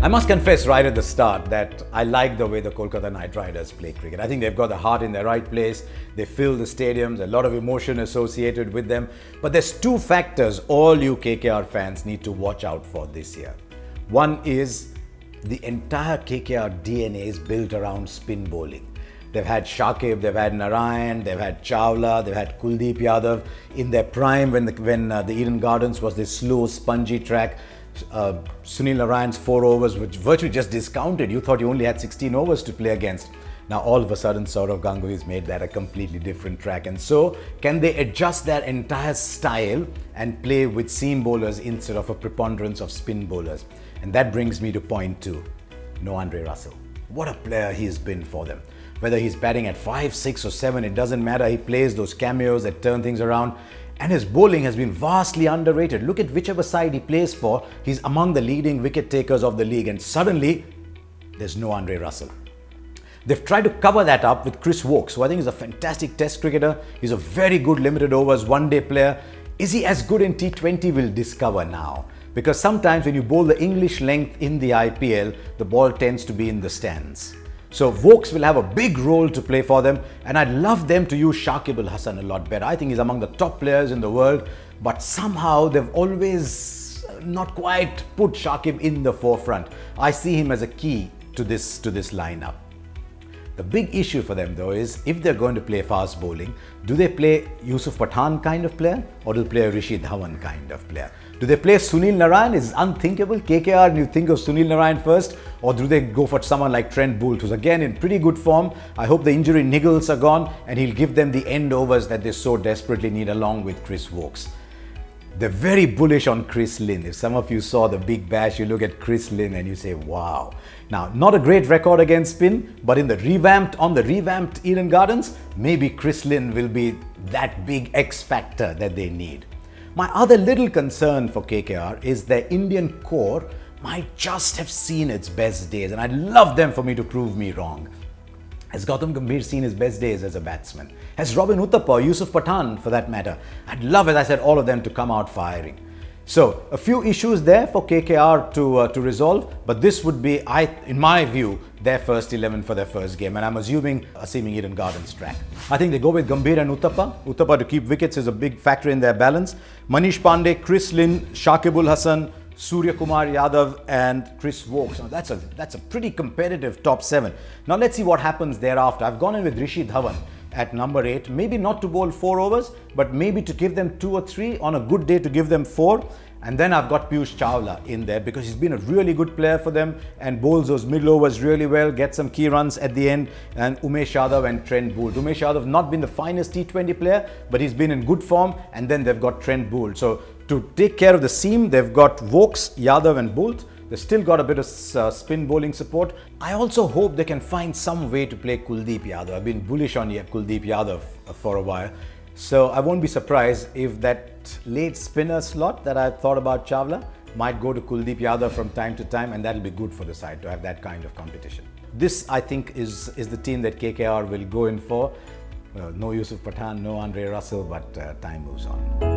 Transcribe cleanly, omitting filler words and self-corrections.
I must confess right at the start that I like the way the Kolkata Knight Riders play cricket. I think they've got the heart in the right place. They fill the stadiums, a lot of emotion associated with them. But there's two factors all you KKR fans need to watch out for this year. One is the entire KKR DNA is built around spin bowling. They've had Shakib, they've had Narayan, they've had Chawla, they've had Kuldeep Yadav in their prime when the Eden Gardens was this slow, spongy track. Sunil Narayan's 4 overs, which virtually just discounted. You thought you only had 16 overs to play against. Now all of a sudden Saurav Ganguly's made that a completely different track. And so can they adjust their entire style and play with seam bowlers instead of a preponderance of spin bowlers? And that brings me to point 2. No Andre Russell. What a player he's been for them. Whether he's batting at 5, 6 or 7, it doesn't matter. He plays those cameos that turn things around. And his bowling has been vastly underrated. Look at whichever side he plays for, he's among the leading wicket takers of the league, and suddenly there's no Andre Russell. They've tried to cover that up with Chris Woakes, who I think is a fantastic test cricketer. He's a very good limited overs one-day player. Is he as good in T20? We'll discover now. Because sometimes when you bowl the English length in the IPL, the ball tends to be in the stands. So Woakes will have a big role to play for them, and I'd love them to use Shakib Al Hasan a lot better. I think he's among the top players in the world, but somehow they've always not quite put Shakib in the forefront. I see him as a key to this lineup. The big issue for them though is if they're going to play fast bowling, do they play Yusuf Pathan kind of player or do they play a Rishi Dhawan kind of player? Do they play Sunil Narayan? Is unthinkable. KKR, and you think of Sunil Narayan first, or do they go for someone like Trent Boult, who's again in pretty good form? I hope the injury niggles are gone and he'll give them the end overs that they so desperately need along with Chris Woakes. They're very bullish on Chris Lynn. If some of you saw the Big Bash, you look at Chris Lynn and you say, wow. Now, not a great record against spin, but on the revamped Eden Gardens, maybe Chris Lynn will be that big X factor that they need. My other little concern for KKR is their Indian core might just have seen its best days, and I'd love them for me to prove me wrong. Has Gautam Gambhir seen his best days as a batsman? Has Robin Uthappa, Yusuf Pathan for that matter? I'd love, as I said, all of them to come out firing. So, a few issues there for KKR to resolve, but this would be, in my view, their first 11 for their first game, and I'm assuming a seeming Eden Gardens track. I think they go with Gambhir and Uthappa. Uthappa to keep wickets is a big factor in their balance. Manish Pandey, Chris Lynn, Shakib Al Hasan, Surya Kumar Yadav and Chris Woakes. Now that's a pretty competitive top 7. Now let's see what happens thereafter. I've gone in with Rishi Dhawan at number 8, maybe not to bowl 4 overs, but maybe to give them 2 or 3, on a good day to give them 4. And then I've got Piyush Chawla in there because he's been a really good player for them and bowls those middle overs really well, gets some key runs at the end, and Umesh Yadav and Trent Boult. Umesh Yadav not been the finest T20 player, but he's been in good form, and then they've got Trent Boult. So to take care of the seam, they've got Woakes, Yadav and Boult. They've still got a bit of spin bowling support. I also hope they can find some way to play Kuldeep Yadav. I've been bullish on Kuldeep Yadav for a while. So I won't be surprised if that late spinner slot that I thought about Chawla might go to Kuldeep Yadav from time to time, and that'll be good for the side to have that kind of competition. This, I think, is the team that KKR will go in for. No Yusuf Pathan, no Andre Russell, but time moves on.